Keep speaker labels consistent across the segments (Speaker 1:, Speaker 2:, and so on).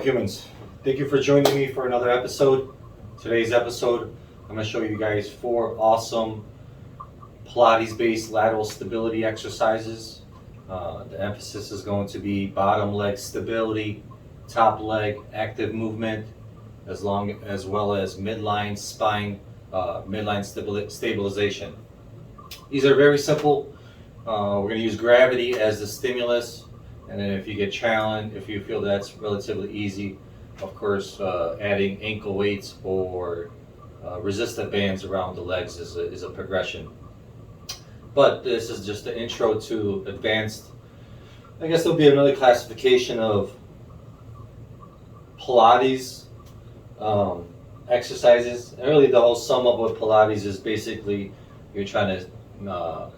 Speaker 1: up, humans? Thank you for joining me for another episode. Today's episode, I'm going to show you guys 4 awesome Pilates-based lateral stability exercises. The emphasis is going to be bottom leg stability, top leg active movement, as well as midline spine, stabilization. These are very simple. We're going to use gravity as the stimulus, and then if you get challenged, if you feel that's relatively easy, of course, adding ankle weights or resistant bands around the legs is a progression. But this is just the intro to advanced. I guess there'll be another classification of Pilates exercises. And really, the whole sum up with Pilates is basically you're trying to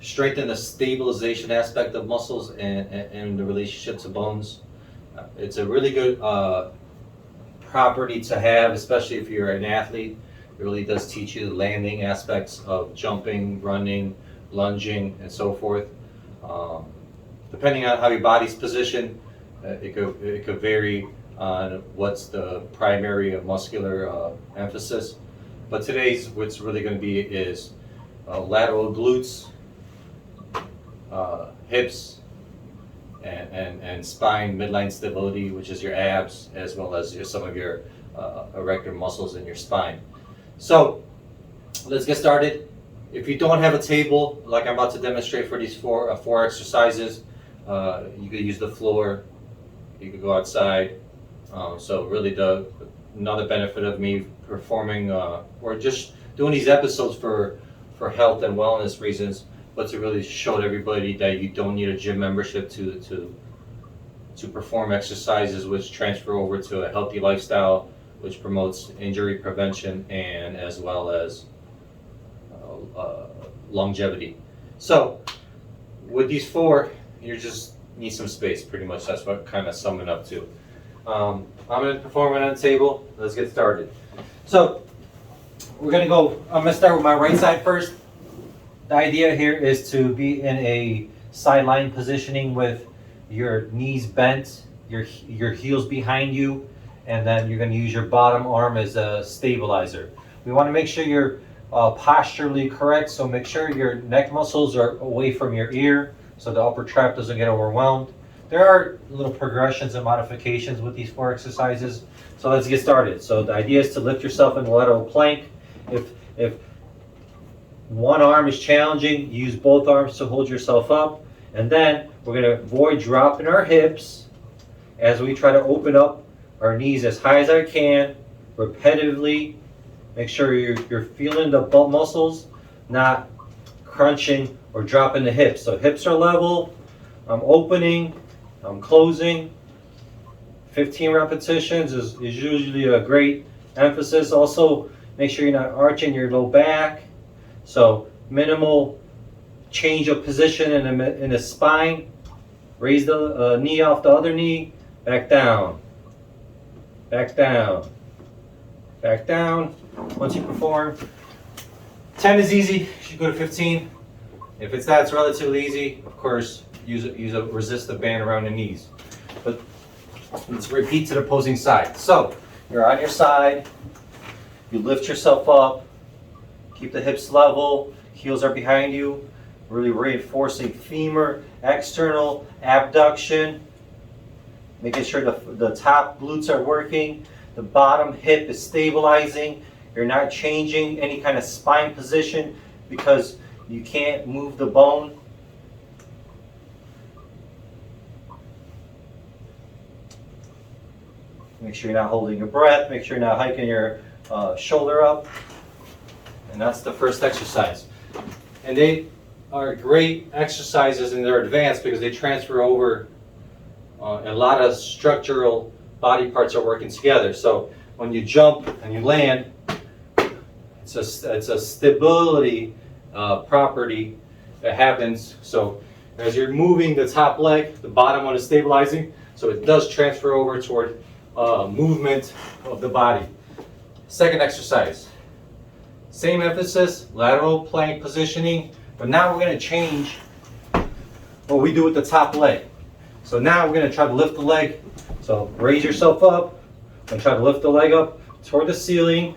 Speaker 1: strengthen the stabilization aspect of muscles and the relationship to bones. It's a really good property to have, especially if you're an athlete. It really does teach you the landing aspects of jumping, running, lunging, and so forth. Depending on how your body's positioned, it could vary on what's the primary muscular emphasis. But today's what's really going to be is lateral glutes, hips, and spine midline stability, which is your abs, as well as some of your erector muscles in your spine. So let's get started. If you don't have a table, like I'm about to demonstrate for these four exercises, you could use the floor, you could go outside. So really another benefit of me performing or just doing these episodes for health and wellness reasons, but to really show everybody that you don't need a gym membership to perform exercises which transfer over to a healthy lifestyle, which promotes injury prevention and as well as longevity. So with these 4, you just need some space, pretty much. That's what kind of sum it up to. I'm going to perform it on the table. Let's get started. So I'm going to start with my right side first. The idea here is to be in a sideline positioning with your knees bent, your heels behind you, and then you're going to use your bottom arm as a stabilizer. We want to make sure you're posturally correct, so make sure your neck muscles are away from your ear so the upper trap doesn't get overwhelmed. There are little progressions and modifications with these 4 exercises, so let's get started. So the idea is to lift yourself in the lateral plank. If one arm is challenging, use both arms to hold yourself up, and then we're going to avoid dropping our hips as we try to open up our knees as high as I can, repetitively. Make sure you're feeling the bump muscles, not crunching or dropping the hips. So hips are level, I'm opening, I'm closing. 15 repetitions is usually a great emphasis. Also, make sure you're not arching your low back. So minimal change of position in the spine. Raise the knee off the other knee, back down, back down, back down. Once you perform, 10 is easy, you should go to 15. If it's relatively easy, of course, use a resistant band around the knees. But let's repeat to the opposing side. So you're on your side, you lift yourself up, keep the hips level, heels are behind you, really reinforcing femur, external abduction, making sure the top glutes are working, the bottom hip is stabilizing. You're not changing any kind of spine position because you can't move the bone. Make sure you're not holding your breath. Make sure you're not hiking your shoulder up. And that's the first exercise. And they are great exercises and they're advanced because they transfer over a lot of structural body parts are working together. So when you jump and you land, it's a stability property that happens. So as you're moving the top leg, the bottom one is stabilizing. So it does transfer over toward movement of the body. Second exercise, same emphasis, lateral plank positioning, but now we're going to change what we do with the top leg. So now we're going to try to lift the leg. So raise yourself up and try to lift the leg up toward the ceiling.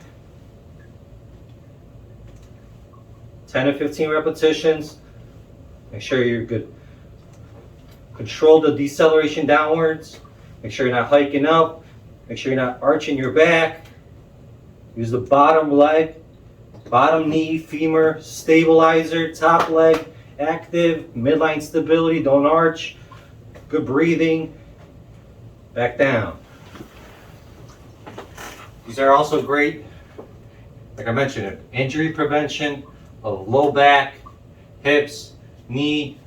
Speaker 1: 10 to 15 repetitions. Make sure you're good. Control the deceleration downwards. Make sure you're not hiking up. Make sure you're not arching your back. Use the bottom leg, bottom knee, femur, stabilizer, top leg, active, midline stability, don't arch. Good breathing. Back down. These are also great, like I mentioned, injury prevention of low back, hips, knee.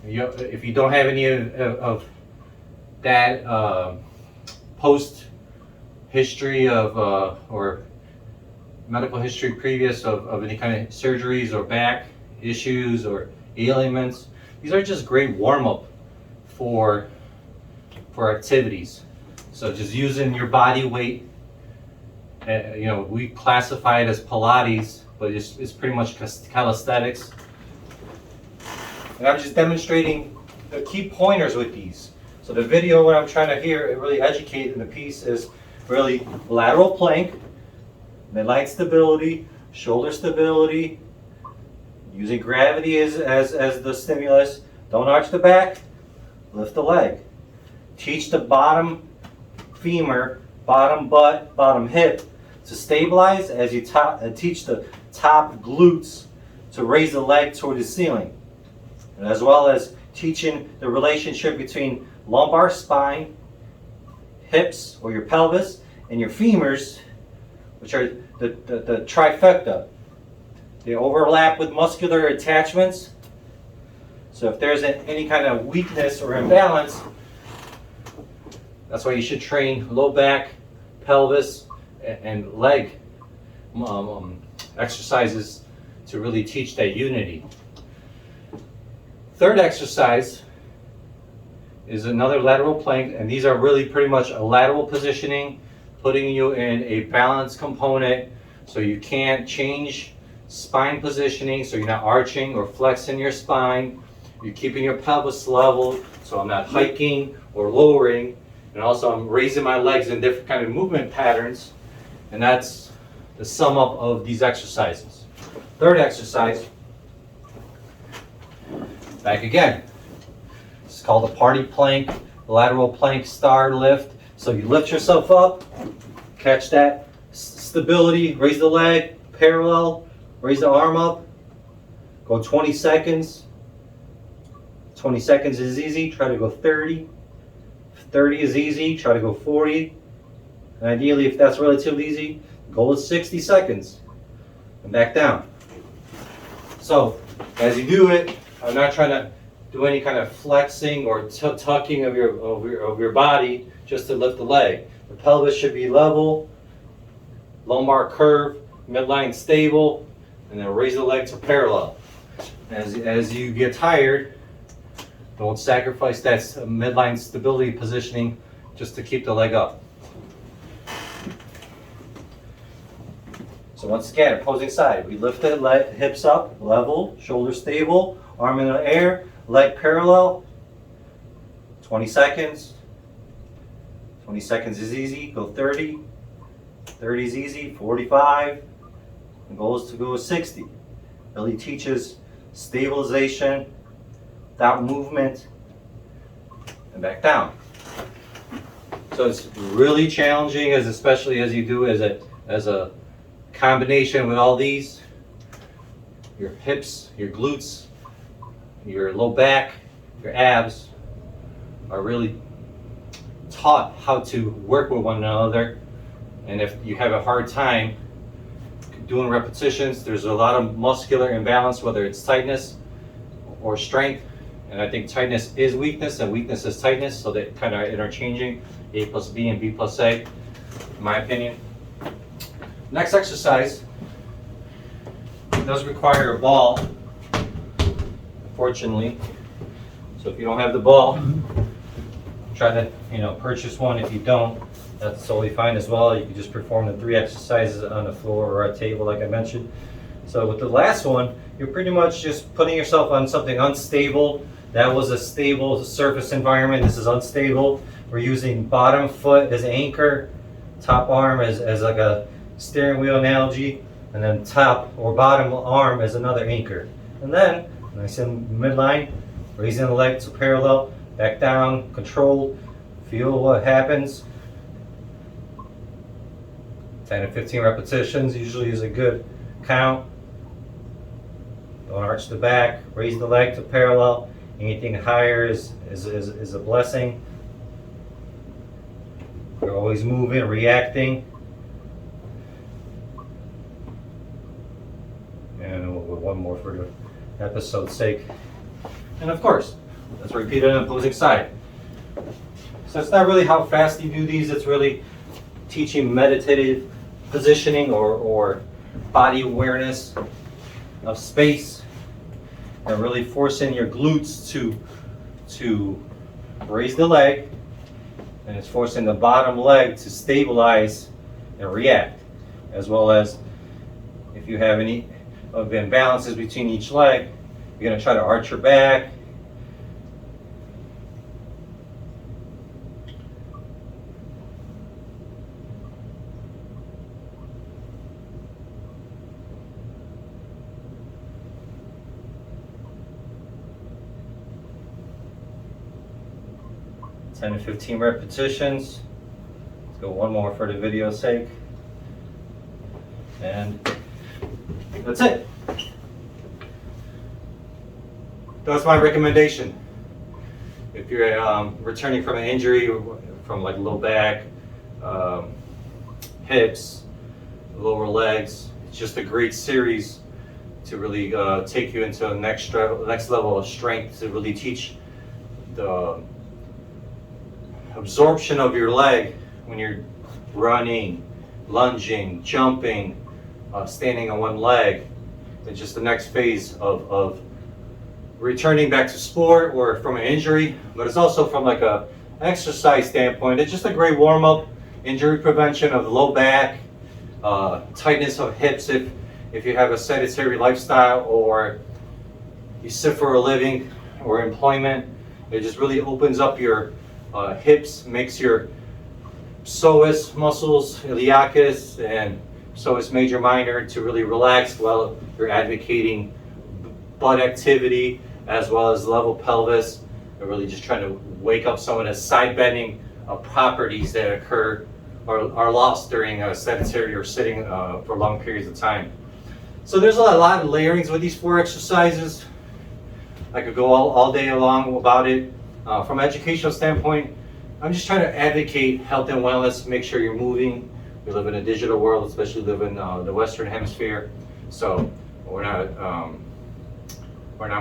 Speaker 1: If you don't have any of that post history of or medical history previous of any kind of surgeries or back issues or ailments, these are just great warm-up for activities. So just using your body weight, we classify it as Pilates, but it's pretty much calisthenics. And I'm just demonstrating the key pointers with these. So the video, what I'm trying to really educate in the piece is really lateral plank, midline stability, shoulder stability, using gravity as the stimulus. Don't arch the back, lift the leg. Teach the bottom femur, bottom butt, bottom hip to stabilize as you teach the top glutes to raise the leg toward the ceiling. And as well as teaching the relationship between lumbar spine, hips or your pelvis, and your femurs, which are the trifecta. They overlap with muscular attachments. So if there's any kind of weakness or imbalance, that's why you should train low back, pelvis, and leg exercises to really teach that unity. Third exercise is another lateral plank, and these are really pretty much a lateral positioning, putting you in a balance component so you can't change spine positioning, so you're not arching or flexing your spine. You're keeping your pelvis level, so I'm not hiking or lowering, and also I'm raising my legs in different kind of movement patterns, and that's the sum up of these exercises. Third exercise, back again. It's called a party plank, lateral plank star lift. So you lift yourself up, catch that stability, raise the leg, parallel, raise the arm up, go 20 seconds. 20 seconds is easy, try to go 30. 30 is easy, try to go 40. And ideally, if that's relatively easy, goal is 60 seconds. And back down. So as you do it, I'm not trying to do any kind of flexing or tucking of your body just to lift the leg. The pelvis should be level, lumbar curve, midline stable, and then raise the leg to parallel. As you get tired, don't sacrifice that midline stability positioning just to keep the leg up. So once again, opposing side, we lift the hips up, level, shoulder stable, arm in the air, leg parallel, 20 seconds. 20 seconds is easy, go 30. 30 is easy, 45. The goal is to go 60. Really teaches stabilization, without movement, and back down. So it's really challenging, especially as you do as a combination with all these. Your hips, your glutes, your low back, your abs are really taught how to work with one another. And if you have a hard time doing repetitions, there's a lot of muscular imbalance, whether it's tightness or strength. And I think tightness is weakness and weakness is tightness, so they kind of are interchanging, A plus B and B plus A, in my opinion. Next exercise does require a ball, unfortunately. So if you don't have the ball, try to purchase one. If you don't, that's totally fine as well. You can just perform the 3 exercises on the floor or a table like I mentioned. So with the last one, you're pretty much just putting yourself on something unstable. That was a stable surface environment. This is unstable. We're using bottom foot as an anchor, top arm as like a steering wheel analogy, and then top or bottom arm as another anchor. And then, nice in midline, raising the leg to parallel, back down, controlled, feel what happens. 10 to 15 repetitions usually is a good count. Don't arch the back, raise the leg to parallel. Anything higher is a blessing. You're always moving, reacting. And we'll go one more for the episode's sake. And of course, let's repeat it on the opposing side. So it's not really how fast you do these, it's really teaching meditative positioning or body awareness of space, and really forcing your glutes to raise the leg, and it's forcing the bottom leg to stabilize and react, as well as if you have any of imbalances between each leg, you're going to try to arch your back. Ten to 15 repetitions. Let's go one more for the video's sake. And that's it. That's my recommendation. If you're returning from an injury, from like low back, hips, lower legs, it's just a great series to really take you into the next level of strength, to really teach the absorption of your leg when you're running, lunging, jumping, standing on one leg. It's just the next phase of returning back to sport or from an injury, but it's also from like a exercise standpoint. It's just a great warm-up, injury prevention of the low back, tightness of hips if you have a sedentary lifestyle or you sit for a living or employment. It just really opens up your hips, makes your psoas muscles, iliacus, and psoas major minor to really relax while you're advocating butt activity as well as level pelvis. We're really just trying to wake up some of the side bending properties that occur or are lost during sedentary or sitting for long periods of time. So there's a lot of layerings with these 4 exercises. I could go all day long about it. From an educational standpoint, I'm just trying to advocate health and wellness, make sure you're moving. We live in a digital world, especially live in the Western Hemisphere. So we're not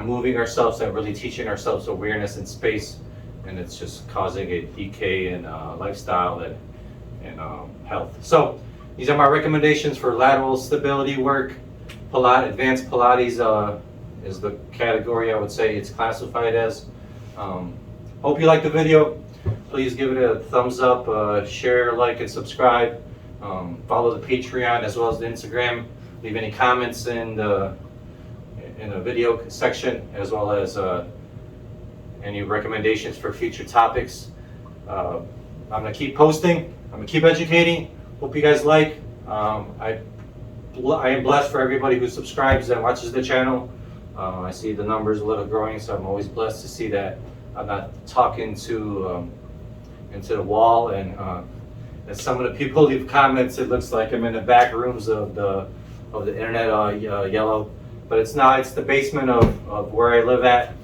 Speaker 1: moving ourselves and really teaching ourselves awareness in space, and it's just causing a decay in lifestyle and health. So these are my recommendations for lateral stability work. Advanced Pilates is the category I would say it's classified as. Hope you liked the video. Please give it a thumbs up, share, like, and subscribe. Follow the Patreon as well as the Instagram. Leave any comments in the video section, as well as any recommendations for future topics. I'm gonna keep posting. I'm gonna keep educating. Hope you guys like. I am blessed for everybody who subscribes and watches the channel. I see the numbers a little growing, so I'm always blessed to see that. I'm not talking into the wall, and as some of the people leave comments, it looks like I'm in the back rooms of the internet yellow, but it's not. It's the basement of where I live at,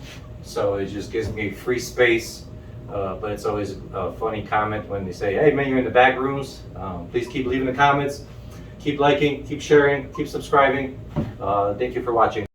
Speaker 1: so it just gives me free space. But it's always a funny comment when they say, "Hey man, you're in the back rooms." Please keep leaving the comments, keep liking, keep sharing, keep subscribing. Thank you for watching.